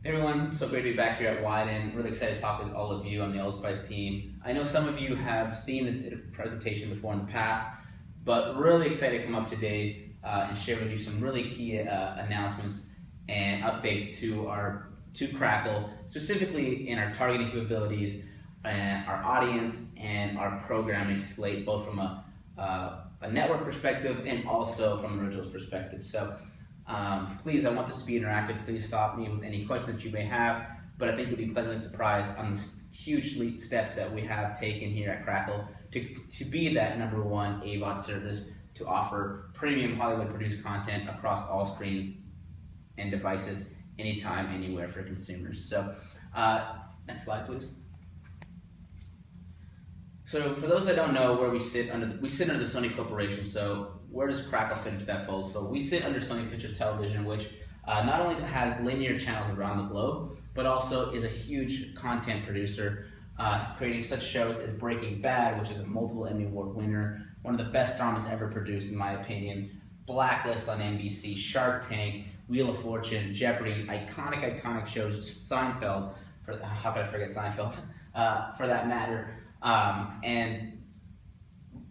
Hey everyone, so great to be back here at Wyden. Really excited to talk with all of you on the Old Spice team. I know some of you have seen this presentation before in the past, but really excited to come up today and share with you some really key announcements and updates to Crackle, specifically in our targeting capabilities and our audience and our programming slate, both from a network perspective and also from an originals perspective. So. Please, I want this to be interactive. Please stop me with any questions that you may have, but I think you'll be pleasantly surprised on the huge steps that we have taken here at Crackle to be that #1 AVOD service to offer premium Hollywood produced content across all screens and devices, anytime, anywhere for consumers. So, next slide, please. So for those that don't know where we sit under the Sony Corporation. So where does Crackle fit into that fold? So we sit under Sony Pictures Television, which not only has linear channels around the globe, but also is a huge content producer, creating such shows as Breaking Bad, which is a multiple Emmy Award winner, one of the best dramas ever produced in my opinion, Blacklist on NBC, Shark Tank, Wheel of Fortune, Jeopardy, iconic shows, Seinfeld, how could I forget Seinfeld, for that matter. And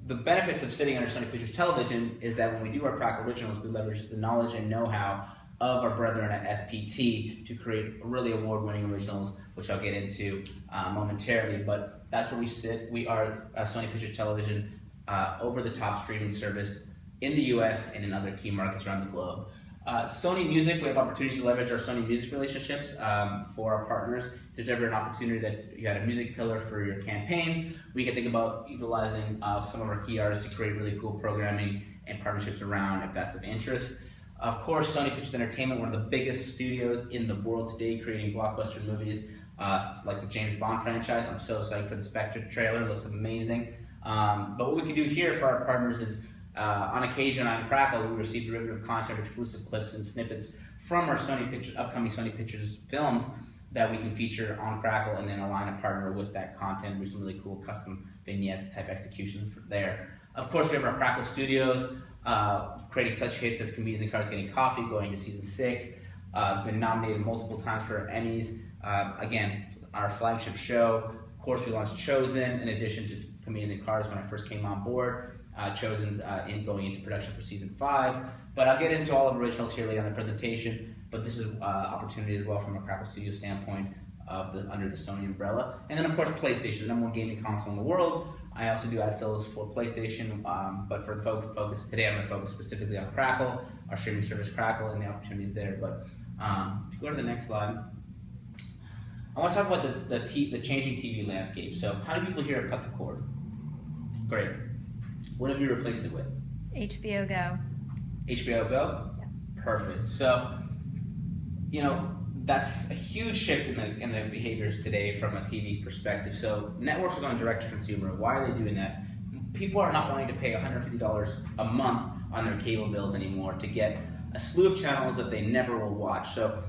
the benefits of sitting under Sony Pictures Television is that when we do our Crackle originals, we leverage the knowledge and know-how of our brethren at SPT to create really award-winning originals, which I'll get into momentarily. But that's where we sit. We are Sony Pictures Television, over-the-top streaming service in the US and in other key markets around the globe. Sony Music, we have opportunities to leverage our Sony Music relationships for our partners. If there's ever an opportunity that you had a music pillar for your campaigns, we can think about utilizing some of our key artists to create really cool programming and partnerships around if that's of interest. Of course, Sony Pictures Entertainment, one of the biggest studios in the world today, creating blockbuster movies. It's like the James Bond franchise. I'm so excited for the Spectre trailer, it looks amazing. But what we can do here for our partners is on occasion on Crackle, we receive derivative content, exclusive clips and snippets from our upcoming Sony Pictures films that we can feature on Crackle and then align a partner with that content with some really cool custom vignettes type execution there. Of course, we have our Crackle Studios, creating such hits as Comedians in Cars Getting Coffee, going to season 6, been nominated multiple times for Emmys. Again, our flagship show. Of course, we launched Chosen in addition to Comedians in Cars when I first came on board. Chosen's going into production for season 5, but I'll get into all of the originals here later on the presentation. But this is opportunity as well from a Crackle Studio standpoint under the Sony umbrella. And then of course PlayStation, the #1 gaming console in the world. I also do ad sales for PlayStation, but for the focus today, I'm going to focus specifically on Crackle, our streaming service Crackle, and the opportunities there. But if you go to the next slide, I want to talk about the changing TV landscape. So how many people here have cut the cord? Great. What have you replaced it with? HBO Go. HBO Go? Yeah. Perfect. So, that's a huge shift in the behaviors today from a TV perspective. So networks are going direct to consumer. Why are they doing that? People are not wanting to pay $150 a month on their cable bills anymore to get a slew of channels that they never will watch. So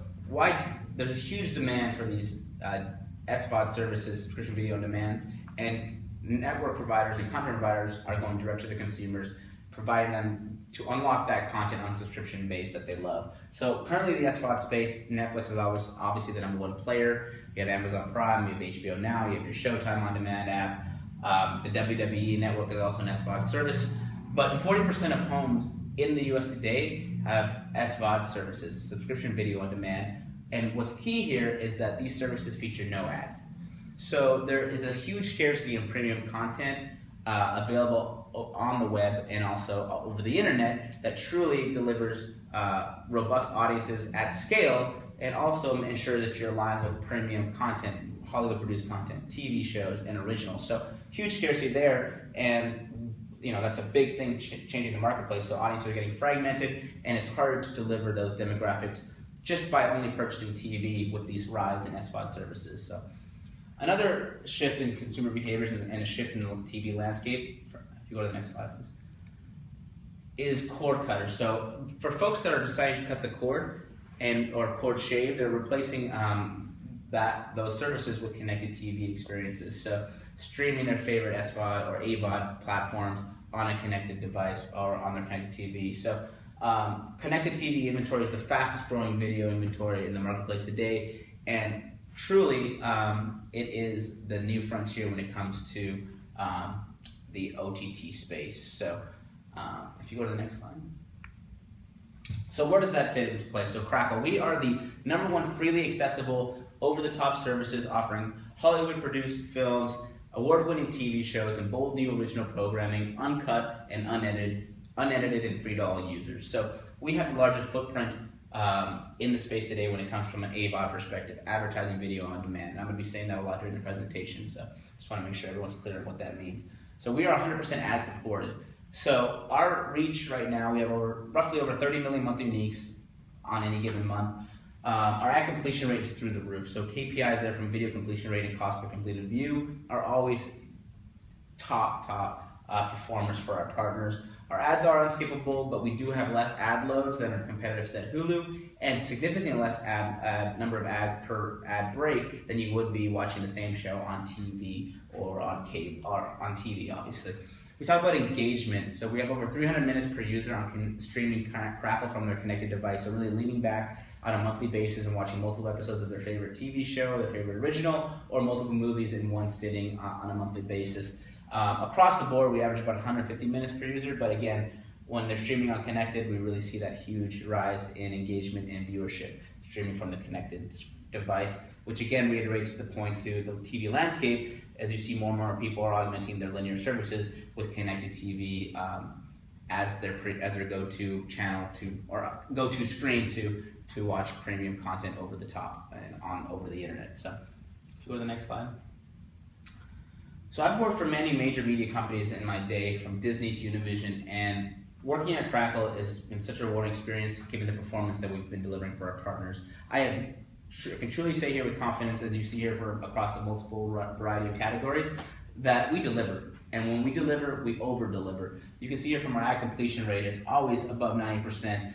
there's a huge demand for these SVOD services, subscription video on demand, and network providers and content providers are going direct to the consumers, providing them to unlock that content on subscription base that they love. So currently the SVOD space, Netflix is obviously the #1 player. You have Amazon Prime, you have HBO Now, you have your Showtime on demand app. The WWE network is also an SVOD service. But 40% of homes in the US today have SVOD services, subscription video on demand. And what's key here is that these services feature no ads. So there is a huge scarcity in premium content available on the web and also over the internet that truly delivers robust audiences at scale and also ensure that you're aligned with premium content, Hollywood produced content, TV shows, and originals. So huge scarcity there, and that's a big thing changing the marketplace. So audiences are getting fragmented, and it's harder to deliver those demographics just by only purchasing TV with these rise in SVOD services. So another shift in consumer behaviors and a shift in the TV landscape, if you go to the next slide, please, is cord cutters. So for folks that are deciding to cut the cord or cord shave, they're replacing those services with connected TV experiences. So streaming their favorite SVOD or AVOD platforms on a connected device or on their connected TV. So connected TV inventory is the fastest growing video inventory in the marketplace today. And truly, it is the new frontier when it comes to the OTT space. So if you go to the next slide. So where does that fit into place? So Crackle, we are the #1 freely accessible, over-the-top services offering Hollywood-produced films, award-winning TV shows, and bold new original programming, uncut and unedited and free to all users. So we have the largest footprint in the space today when it comes from an AVOD perspective, advertising video on demand. And I'm going to be saying that a lot during the presentation, so just want to make sure everyone's clear on what that means. So we are 100% ad supported. So our reach right now, we have roughly over 30 million monthly uniques on any given month. Our ad completion rate is through the roof. So KPIs there from video completion rate and cost per completed view are always top performers for our partners. Our ads are unskippable, but we do have less ad loads than our competitive set Hulu, and significantly less number of ads per ad break than you would be watching the same show on TV or on cable, or on TV, obviously. We talk about engagement. So we have over 300 minutes per user on streaming Crackle from their connected device. So really leaning back on a monthly basis and watching multiple episodes of their favorite TV show, their favorite original, or multiple movies in one sitting on a monthly basis. Across the board, we average about 150 minutes per user, but again, when they're streaming on connected, we really see that huge rise in engagement and viewership streaming from the connected device, which again reiterates the point to the TV landscape, as you see more and more people are augmenting their linear services with connected TV as their go-to channel or go-to screen to watch premium content over the top and over the internet. So if you go to the next slide. So I've worked for many major media companies in my day, from Disney to Univision, and working at Crackle has been such a rewarding experience given the performance that we've been delivering for our partners. I can truly say here with confidence, as you see here across the multiple variety of categories, that we deliver. And when we deliver, we over-deliver. You can see here from our ad completion rate, it's always above 90%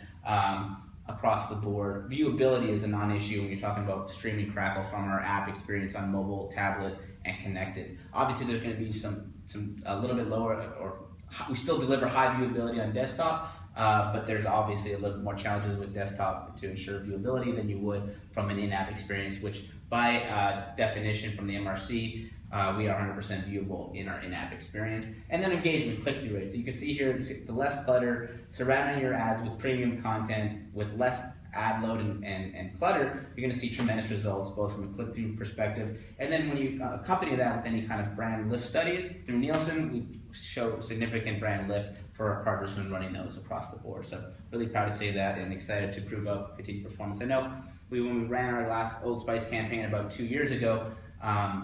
across the board. Viewability is a non-issue when you're talking about streaming Crackle from our app experience on mobile, tablet, and connected. Obviously, there's going to be a little bit lower, or we still deliver high viewability on desktop, but there's obviously a little more challenges with desktop to ensure viewability than you would from an in-app experience, which by definition from the MRC, we are 100% viewable in our in-app experience. And then engagement, click-through rates. So you can see here the less clutter, surrounding your ads with premium content, with less ad load and clutter, you're going to see tremendous results, both from a click-through perspective, and then when you accompany that with any kind of brand lift studies, through Nielsen, we show significant brand lift for our partners when running those across the board. So really proud to say that and excited to prove up continued performance. I know when we ran our last Old Spice campaign about 2 years ago,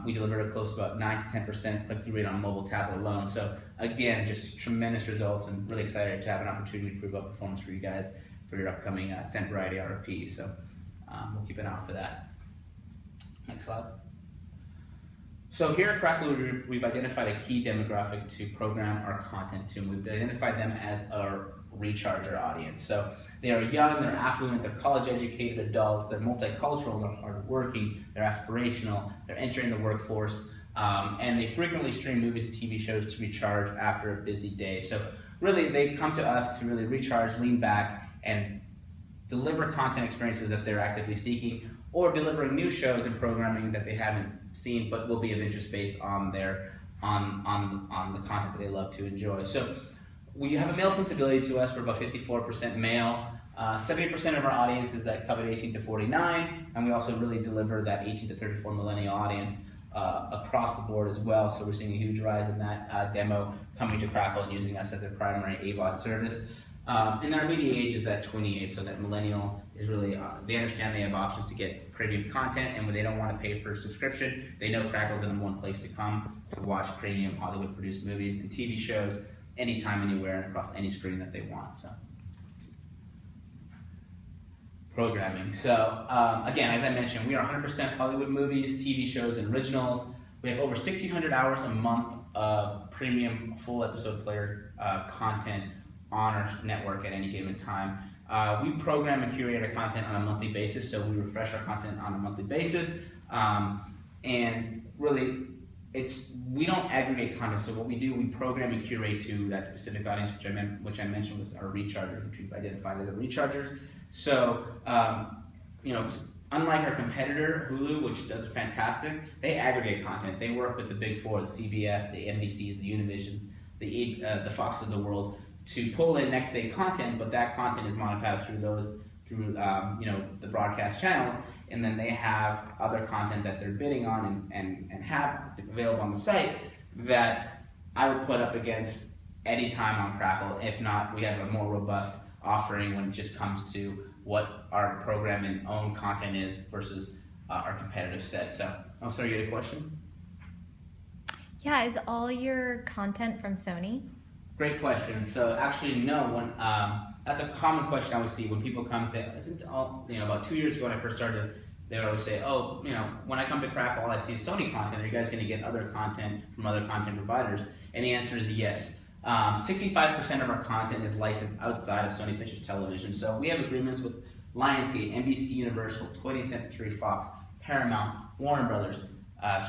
we delivered a close to about 9 to 10% click-through rate on mobile tablet alone. So again, just tremendous results, and really excited to have an opportunity to prove up performance for you guys for your upcoming scent variety RFP. So we'll keep an eye out for that. Next slide. So here at Crackle, we've identified a key demographic to program our content to. We've identified them as our recharger audience. So they are young, they're affluent, they're college-educated adults, they're multicultural, they're hardworking, they're aspirational, they're entering the workforce, and they frequently stream movies and TV shows to recharge after a busy day. So really, they come to us to really recharge, lean back, and deliver content experiences that they're actively seeking, or delivering new shows and programming that they haven't seen but will be of interest based on the content that they love to enjoy. So we have a male sensibility to us. We're about 54% male. 70% of our audience is that coveted 18 to 49, and we also really deliver that 18 to 34 millennial audience across the board as well. So we're seeing a huge rise in that demo coming to Crackle and using us as their primary AVOD service. And our median age is that 28, so that millennial is really, they understand they have options to get premium content, and when they don't want to pay for a subscription, they know Crackle's the #1 place to come to watch premium Hollywood-produced movies and TV shows anytime, anywhere, and across any screen that they want. So, programming. So, again, as I mentioned, we are 100% Hollywood movies, TV shows, and originals. We have over 1,600 hours a month of premium full episode player content on our network at any given time. We program and curate our content on a monthly basis, so we refresh our content on a monthly basis. And really, we don't aggregate content, so what we do, we program and curate to that specific audience, which I mentioned was our rechargers, which we've identified as our rechargers. So, unlike our competitor, Hulu, which does fantastic, they aggregate content. They work with the big four, the CBS, the NBCs, the Univisions, the Fox of the world, to pull in next day content, but that content is monetized through the broadcast channels, and then they have other content that they're bidding on and have available on the site that I would put up against any time on Crackle. If not, we have a more robust offering when it just comes to what our program and own content is versus our competitive set. So, I'm sorry, you had a question? Yeah, is all your content from Sony? Great question. So actually, no. That's a common question I would see when people come and say, "Isn't all?" About 2 years ago when I first started, they would always say, "Oh, when I come to Crackle, all I see is Sony content. Are you guys going to get other content from other content providers?" And the answer is yes. 65% of our content is licensed outside of Sony Pictures Television. So we have agreements with Lionsgate, NBC Universal, 20th Century Fox, Paramount, Warner Brothers,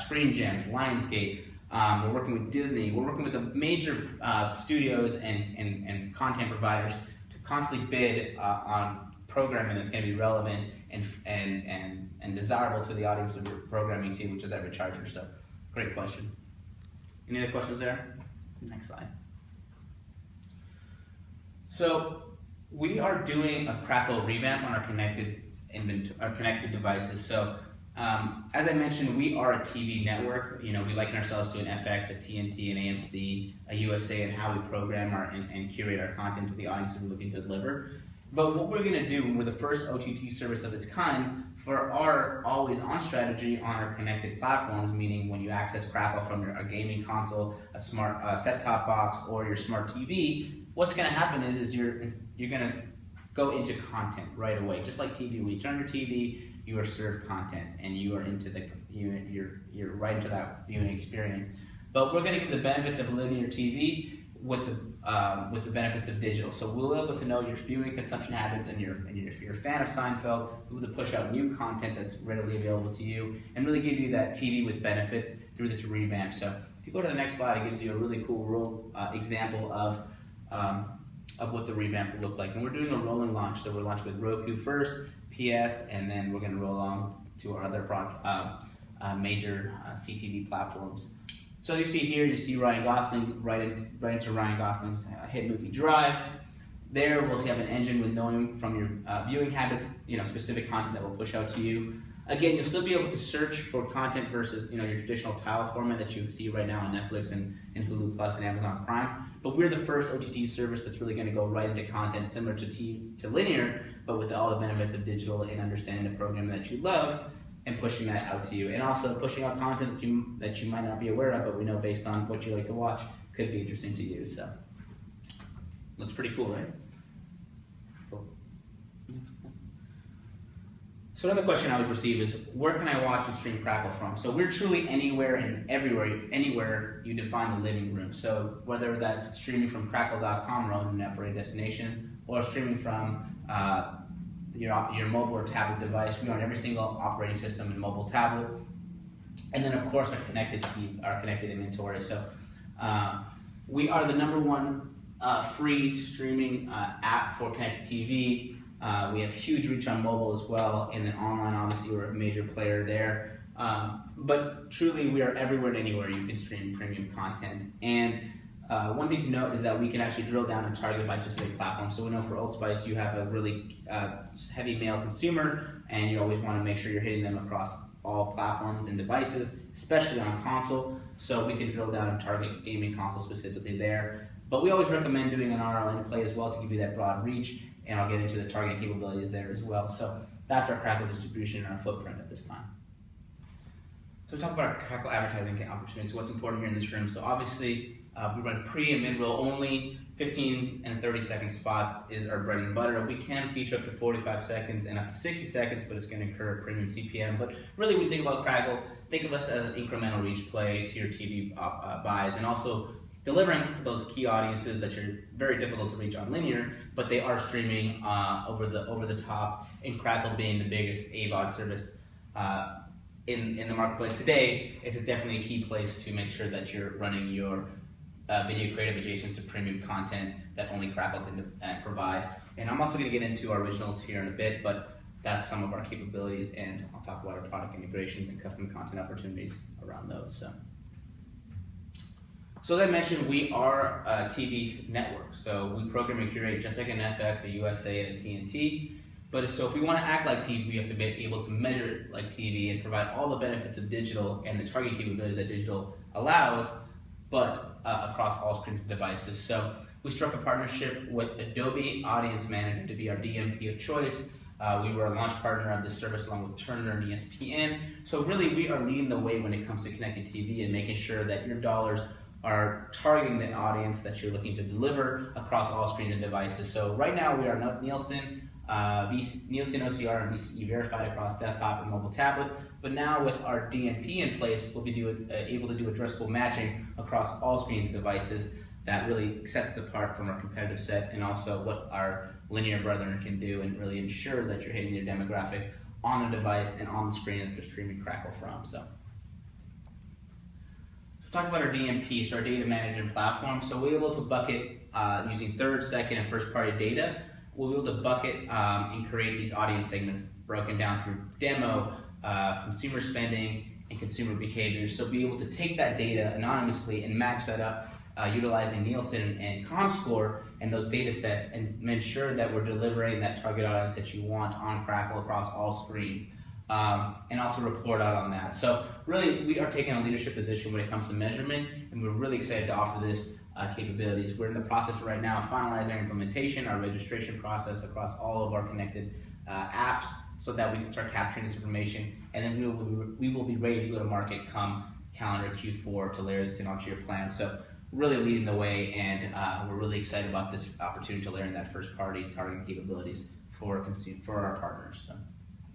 Screen Gems, Lionsgate. We're working with Disney. We're working with the major studios and content providers to constantly bid on programming that's going to be relevant and desirable to the audience that we're programming to, which is every charger. So, great question. Any other questions there? Next slide. So, we are doing a Crackle revamp on our connected devices. So, as I mentioned, we are a TV network. We liken ourselves to an FX, a TNT, an AMC, a USA, and how we program and curate our content to the audience we're looking to deliver. But what we're going to do, we're the first OTT service of its kind for our always-on strategy on our connected platforms, meaning when you access Crackle from a gaming console, a smart set-top box, or your smart TV, what's going to happen is you're going to go into content right away. Just like TV, when you turn your TV, you are served content, and you are you're right into that viewing experience. But we're going to give the benefits of linear TV with the benefits of digital. So we'll be able to know your viewing consumption habits, and if you're a fan of Seinfeld, we'll be able to push out new content that's readily available to you, and really give you that TV with benefits through this revamp. So if you go to the next slide, it gives you a really cool example of what the revamp will look like. And we're doing a rolling launch. So we're launching with Roku first, PS, and then we're going to roll on to our other major CTV platforms. So as you see here, you see Ryan Gosling right into Ryan Gosling's hit movie Drive. There we'll have an engine with knowing from your viewing habits, specific content that will push out to you. Again, you'll still be able to search for content versus your traditional tile format that you see right now on Netflix and Hulu Plus and Amazon Prime. But we're the first OTT service that's really going to go right into content similar to linear, but with all the benefits of digital and understanding the program that you love and pushing that out to you. And also pushing out content that you might not be aware of, but we know based on what you like to watch could be interesting to you. So, looks pretty cool, right? Cool. So another question I always receive is, where can I watch and stream Crackle from? So we're truly anywhere and anywhere you define the living room. So whether that's streaming from Crackle.com, our own operated destination, or streaming from your mobile or tablet device, we own every single operating system and mobile tablet. And then of course our connected inventory. So we are the #1 free streaming app for connected TV. We have huge reach on mobile as well, and then online, obviously, we're a major player there. But truly, we are everywhere and anywhere you can stream premium content. And one thing to note is that we can actually drill down and target by specific platforms. So we know for Old Spice, you have a really heavy male consumer, and you always want to make sure you're hitting them across all platforms and devices, especially on console. So we can drill down and target gaming console specifically there. But we always recommend doing an RLN play as well to give you that broad reach. And I'll get into the target capabilities there as well. So that's our Crackle distribution and our footprint at this time. So we talk about our Crackle advertising opportunities. So what's important here in this room? So obviously we run pre and mid-roll only. 15 and 30-second spots is our bread and butter. We can feature up to 45 seconds and up to 60 seconds, but it's going to incur a premium CPM. But really, when you think about Crackle, think of us as an incremental reach play to your TV buys, and also delivering those key audiences that are very difficult to reach on linear, but they are streaming over the top, and Crackle being the biggest AVOD service in the marketplace today, it's definitely a key place to make sure that you're running your video creative adjacent to premium content that only Crackle can provide. And I'm also going to get into our originals here in a bit, but that's some of our capabilities, and I'll talk about our product integrations and custom content opportunities around those. So as I mentioned, we are a TV network. So we program and curate just like an FX, a USA, and a TNT. But so if we want to act like TV, we have to be able to measure it like TV and provide all the benefits of digital and the targeting capabilities that digital allows, but across all screens and devices. So we struck a partnership with Adobe Audience Manager to be our DMP of choice. We were a launch partner of this service along with Turner and ESPN. So really, we are leading the way when it comes to connected TV and making sure that your dollars are targeting the audience that you're looking to deliver across all screens and devices. So right now, we are Nielsen, Nielsen OCR and VCE verified across desktop and mobile tablet. But now with our DMP in place, we'll be able to do addressable matching across all screens and devices. That really sets us apart from our competitive set, and also what our linear brethren can do, and really ensure that you're hitting your demographic on the device and on the screen that they're streaming Crackle from. So talk about our DMP, so our data management platform. So we're able to bucket using third, second, and first party data. We'll be able to bucket and create these audience segments broken down through demo, consumer spending, and consumer behavior. So be able to take that data anonymously and match that up utilizing Nielsen and ComScore and those data sets, and ensure that we're delivering that target audience that you want on Crackle across all screens. And also report out on that. So really, we are taking a leadership position when it comes to measurement, and we're really excited to offer this capabilities. We're in the process right now of finalizing our implementation, our registration process across all of our connected apps, so that we can start capturing this information, and then we will be ready to go to market come calendar Q4 to layer this in onto your plan. So really leading the way, and we're really excited about this opportunity to layer in that first party targeting capabilities for our partners. So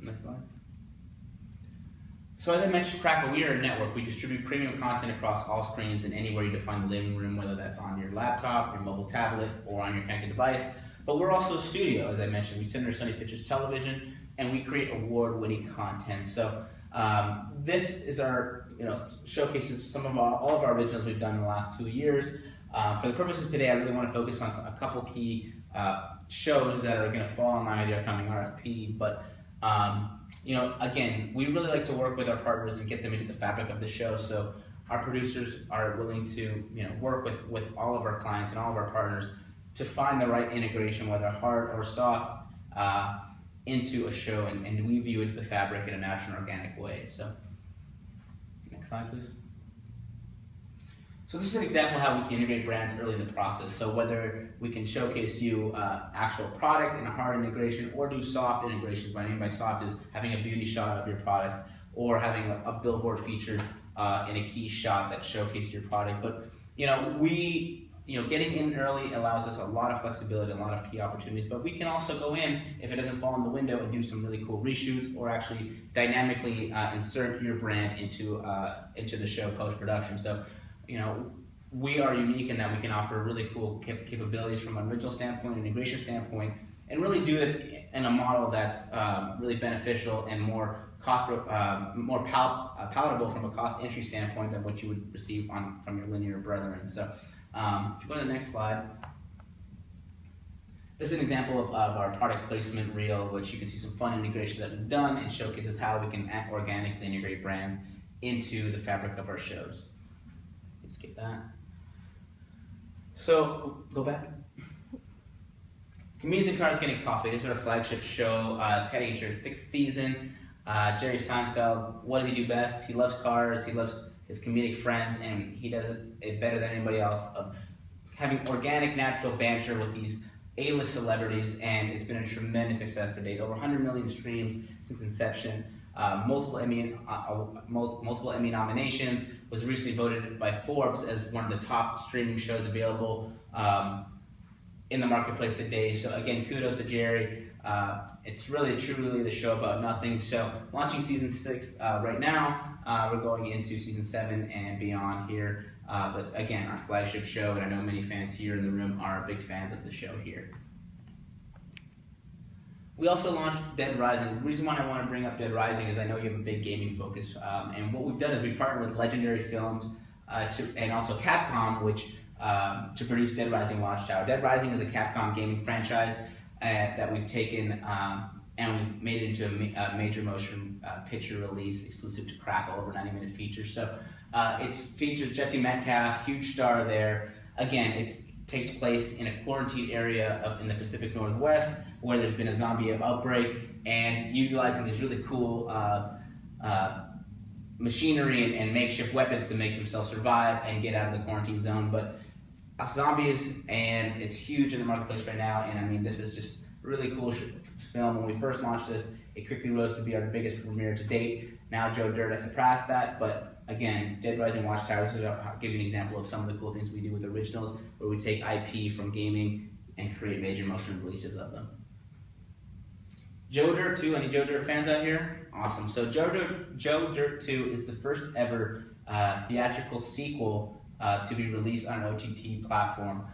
next slide. So as I mentioned, Crackle, we are a network. We distribute premium content across all screens and anywhere you define the living room, whether that's on your laptop, your mobile tablet, or on your connected device. But we're also a studio, as I mentioned. We sit under Sony Pictures Television, and we create award-winning content. So this is our, showcases some of all of our originals we've done in the last 2 years. For the purpose of today, I really want to focus on a couple key shows that are going to fall in line with the upcoming RFP. But again, we really like to work with our partners and get them into the fabric of the show. So our producers are willing to work with all of our clients and all of our partners to find the right integration, whether hard or soft, into a show, and we view into the fabric in a natural and organic way. So next slide, please. So this is an example of how we can integrate brands early in the process. So whether we can showcase you actual product in a hard integration, or do soft integrations. What I mean by soft is having a beauty shot of your product, or having a billboard featured in a key shot that showcases your product. But getting in early allows us a lot of flexibility, a lot of key opportunities. But we can also go in, if it doesn't fall in the window, and do some really cool reshoots, or actually dynamically insert your brand into the show post-production. So we are unique in that we can offer really cool capabilities from an original standpoint, integration standpoint, and really do it in a model that's really beneficial and more palatable from a cost entry standpoint than what you would receive from your linear brethren. So if you go to the next slide, this is an example of our product placement reel, which you can see some fun integration that we've done, and showcases how we can organically integrate brands into the fabric of our shows. Skip that. So go back. Comedians and Cars Getting Coffee. This is our flagship show. It's heading into its 6th season. Jerry Seinfeld, what does he do best? He loves cars. He loves his comedic friends, and he does it better than anybody else, of having organic, natural banter with these A-list celebrities, and it's been a tremendous success to date. Over 100 million streams since inception. Multiple Emmy nominations. Was recently voted by Forbes as one of the top streaming shows available in the marketplace today. So again, kudos to Jerry. It's really truly the show about nothing. So launching season 6 right now. We're going into season 7 and beyond here. But again, our flagship show, and I know many fans here in the room are big fans of the show here. We also launched Dead Rising. The reason why I want to bring up Dead Rising is I know you have a big gaming focus, and what we've done is we partnered with Legendary Films and also Capcom, to produce Dead Rising Watchtower. Dead Rising is a Capcom gaming franchise that we've taken and we made it into a major motion picture release exclusive to Crackle, over 90-minute feature. So it features Jesse Metcalf, huge star there. Again, it takes place in a quarantined area in the Pacific Northwest where there's been a zombie outbreak, and utilizing these really cool machinery and makeshift weapons to make themselves survive and get out of the quarantine zone. But zombies, and it's huge in the marketplace right now, and I mean, this is just a really cool film. When we first launched this, it quickly rose to be our biggest premiere to date. Now Joe Dirt has surpassed that, but again, Dead Rising Watchtower, this is I'll give you an example of some of the cool things we do with originals, where we take IP from gaming and create major motion releases of them. Joe Dirt 2, any Joe Dirt fans out here? Awesome. So Joe Dirt 2 is the first ever theatrical sequel to be released on an OTT platform.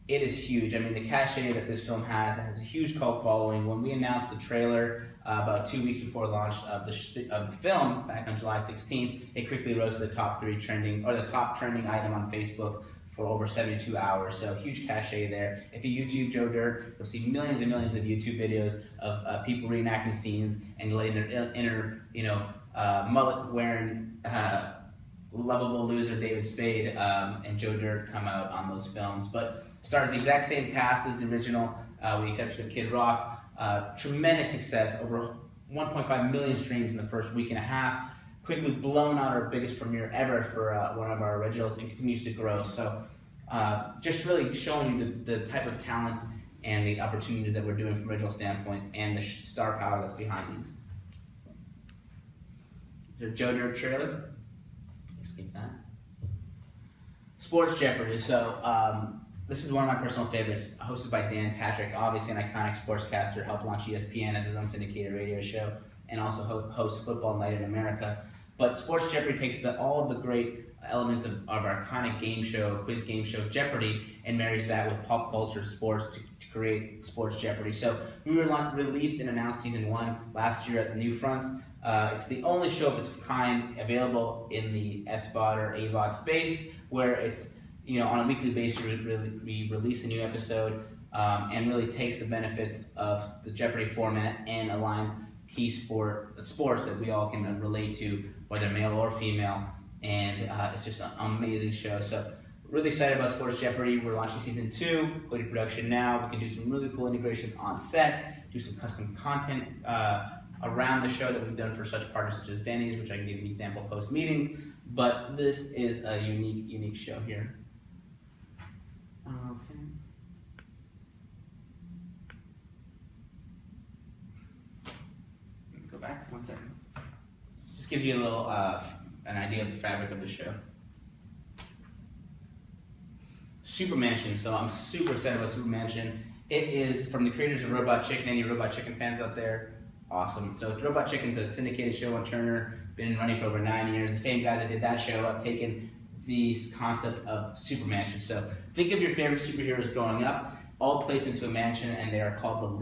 It is huge. I mean, the cachet that this film has a huge cult following. When we announced the trailer about 2 weeks before launch of the film back on July 16th, it quickly rose to the top trending item on Facebook for over 72 hours. So huge cachet there. If you YouTube Joe Dirt, you'll see millions and millions of YouTube videos of people reenacting scenes and letting their inner, mullet-wearing, lovable loser David Spade and Joe Dirt come out on those films. But stars the exact same cast as the original, with the exception of Kid Rock. Tremendous success, over 1.5 million streams in the first week and a half. Quickly blown out our biggest premiere ever for one of our originals, and continues to grow. So just really showing you the type of talent and the opportunities that we're doing from an original standpoint, and the star power that's behind these. Is there a Joe Dirt trailer? Skip that. Sports Jeopardy. So this is one of my personal favorites, hosted by Dan Patrick, obviously an iconic sportscaster, helped launch ESPN as his own syndicated radio show, and also hosts Football Night in America. But Sports Jeopardy takes all of the great elements of our iconic quiz game show Jeopardy, and marries that with pop culture sports to create Sports Jeopardy. So we were released and announced season 1 last year at the New Fronts. It's the only show of its kind available in the SVOD or AVOD space, where it's, on a weekly basis we release a new episode, and really takes the benefits of the Jeopardy format and aligns key sports that we all can relate to, whether male or female, and it's just an amazing show. So really excited about Sports Jeopardy. We're launching season 2, going to production now. We can do some really cool integrations on set, do some custom content around the show that we've done for such partners such as Denny's, which I can give you an example post-meeting. But this is a unique show here. Okay. Let me go back 1 second. Just gives you a little an idea of the fabric of the show. Super Mansion. So I'm super excited about Super Mansion. It is from the creators of Robot Chicken. Any Robot Chicken fans out there? Awesome. So Robot Chicken's a syndicated show on Turner, been running for over 9 years. The same guys that did that show have taken the concept of Super Mansion. So think of your favorite superheroes growing up, all placed into a mansion, and they are called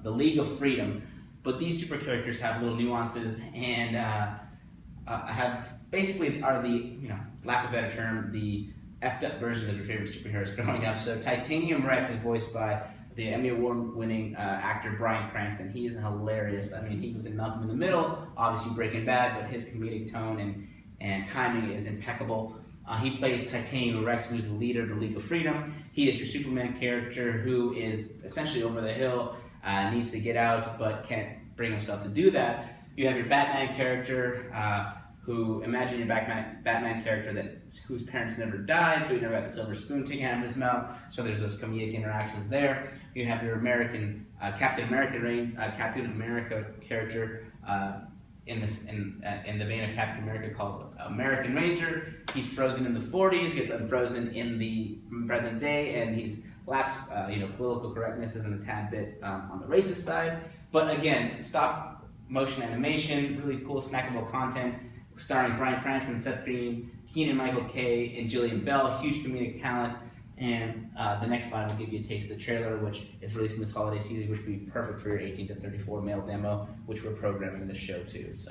the League of Freedom. But these super characters have little nuances, and are the, lack of a better term, the effed up versions of your favorite superheroes growing up. So Titanium Rex is voiced by the Emmy Award-winning actor Bryan Cranston. He is hilarious. I mean, he was in Malcolm in the Middle, obviously Breaking Bad, but his comedic tone and timing is impeccable. He plays Titanium Rex, who's the leader of the League of Freedom. He is your Superman character who is essentially over the hill, needs to get out, but can't bring himself to do that. You have your Batman character, who, imagine your Batman character whose parents never died, so he never got the silver spoon taken out of his mouth, so there's those comedic interactions there. You have your Captain America character, in the vein of Captain America, called American Ranger. He's frozen in the 40s, gets unfrozen in the present day, and he's lacks political correctness, isn't a tad bit on the racist side. But again, stop motion animation, really cool snackable content, starring Bryan Cranston, Seth Green, Keegan-Michael Kay, and Jillian Bell. Huge comedic talent. And the next slide will give you a taste of the trailer, which is releasing this holiday season, which would be perfect for your 18 to 34 male demo, which we're programming the show too. So,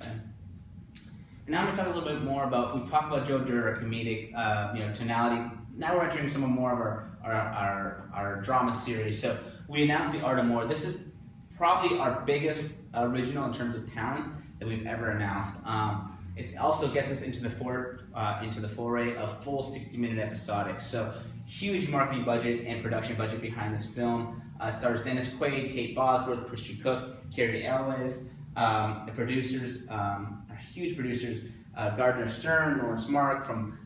okay. And now I'm going to talk a little bit more about, we've talked about Joe Dirt, our comedic tonality. Now we're entering some more of our drama series. So we announced the Art of More. This is probably our biggest original in terms of talent that we've ever announced. It also gets us into the foray of full 60-minute episodics. So huge marketing budget and production budget behind this film. Stars Dennis Quaid, Kate Bosworth, Christian Cook, Carrie Elwes. The producers are huge producers. Gardner Stern, Lawrence Mark from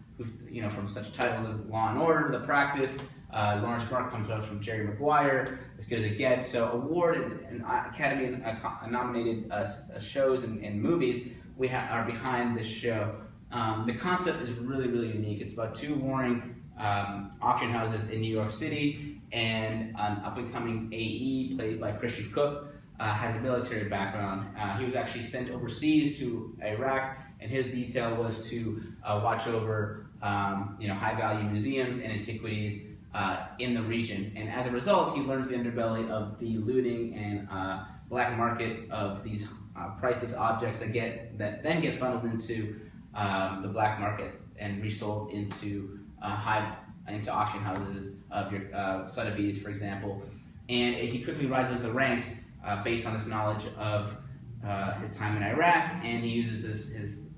such titles as Law and Order, The Practice. Lawrence Mark comes out from Jerry Maguire, As Good as It Gets. So award and Academy nominated shows and movies are behind this show. The concept is really, really unique. It's about two warring auction houses in New York City, and an up-and-coming AE played by Christian Cook has a military background. He was actually sent overseas to Iraq, and his detail was to watch over high-value museums and antiquities in the region. And as a result, he learns the underbelly of the looting and black market of these priceless objects that then get funneled into the black market and resold into auction houses of your Sotheby's, for example. And he quickly rises the ranks based on this knowledge of his time in Iraq, and he uses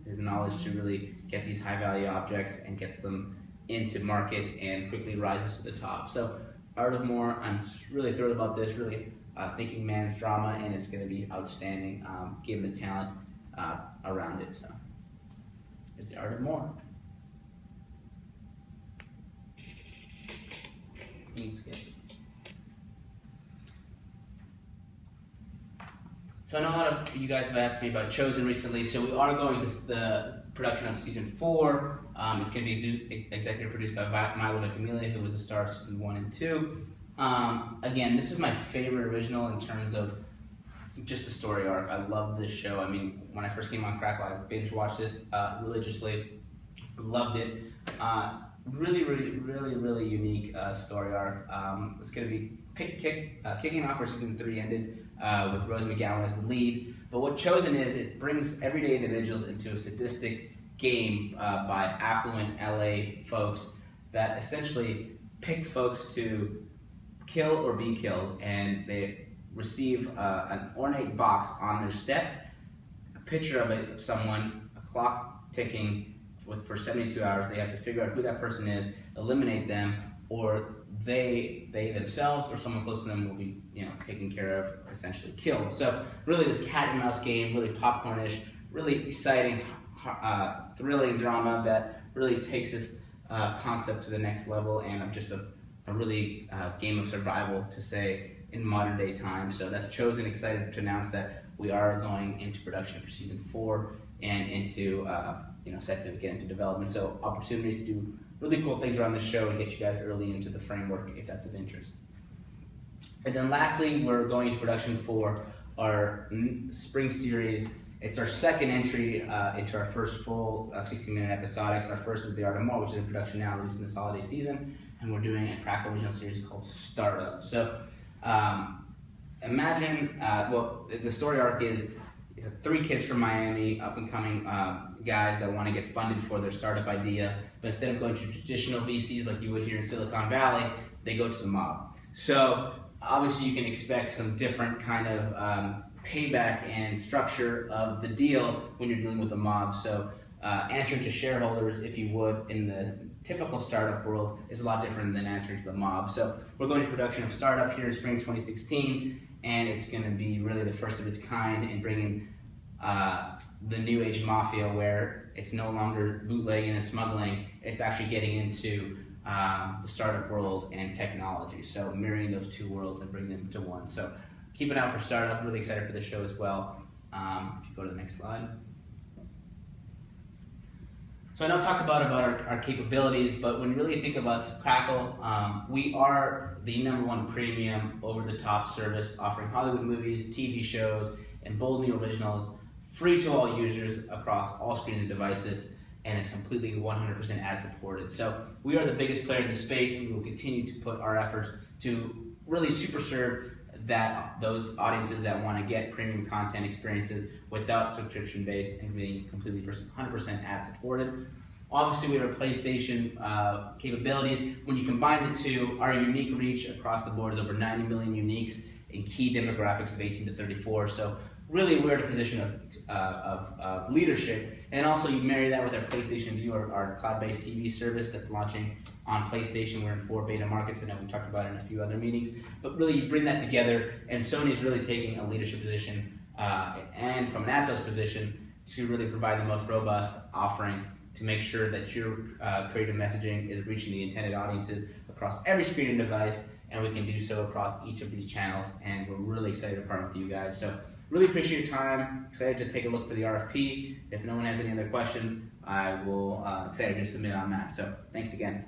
his knowledge to really get these high-value objects and get them into market and quickly rises to the top. So Art of More, I'm really thrilled about this, really thinking man's drama, and it's going to be outstanding given the talent around it. So it's the Art of More. So I know a lot of you guys have asked me about Chosen recently, so we are going to the production of season 4. It's going to be executive produced by Milo Ventimiglia, who was the star of season 1 and 2. Again, this is my favorite original in terms of just the story arc. I love this show. I mean, when I first came on Crackle, I binge watched this religiously. Loved it. Really, really, really, really unique story arc. It's going to be kicking off where season 3 ended with Rose McGowan as the lead. But what Chosen is, it brings everyday individuals into a sadistic game by affluent LA folks that essentially pick folks to kill or be killed, and they receive an ornate box on their step, a picture of someone, a clock ticking for 72 hours. They have to figure out who that person is, eliminate them, or they themselves or someone close to them will be taken care of, essentially killed. So really this cat and mouse game, really popcornish, really exciting, thrilling drama that really takes this concept to the next level, and just a really game of survival, to say, in modern day times. So that's Chosen. Excited to announce that we are going into production for season 4 and into set to get into development. So opportunities to do really cool things around the show and get you guys early into the framework if that's of interest. And then lastly, we're going into production for our spring series. It's our second entry into our first full 60-minute episodics. Our first is The Art of More, which is in production now, released in this holiday season. And we're doing a Crackle original series called Startup. So imagine, the story arc is 3 kids from Miami, up-and-coming guys that want to get funded for their startup idea, but instead of going to traditional VCs like you would here in Silicon Valley, they go to the mob. So obviously you can expect some different kind of payback and structure of the deal when you're dealing with the mob. So answering to shareholders, if you would, in the typical startup world is a lot different than answering to the mob. So we're going to production of Startup here in spring 2016, and it's going to be really the first of its kind in bringing the new age mafia, where it's no longer bootlegging and smuggling, it's actually getting into the startup world and technology. So mirroring those two worlds and bringing them to one. So keep an eye out for Startup. Really excited for the show as well. If you go to the next slide. So I know I talked about our capabilities, but when you really think about Crackle, we are the #1 premium over-the-top service offering Hollywood movies, TV shows, and bold new originals free to all users across all screens and devices, and it's completely 100% ad-supported. So we are the biggest player in the space, and we will continue to put our efforts to really super serve those audiences that want to get premium content experiences without subscription-based and being completely 100% ad-supported. Obviously, we have our PlayStation capabilities. When you combine the two, our unique reach across the board is over 90 million uniques in key demographics of 18 to 34. So really, we're in a position of leadership. And also, you marry that with our PlayStation View, our cloud-based TV service that's launching on PlayStation. We're in 4 beta markets, and we talked about it in a few other meetings. But really, you bring that together, and Sony's really taking a leadership position and from an ad sales position to really provide the most robust offering to make sure that your creative messaging is reaching the intended audiences across every screen and device, and we can do so across each of these channels, and we're really excited to partner with you guys. So really appreciate your time, excited to take a look for the RFP. If no one has any other questions, I will excited to submit on that. So thanks again.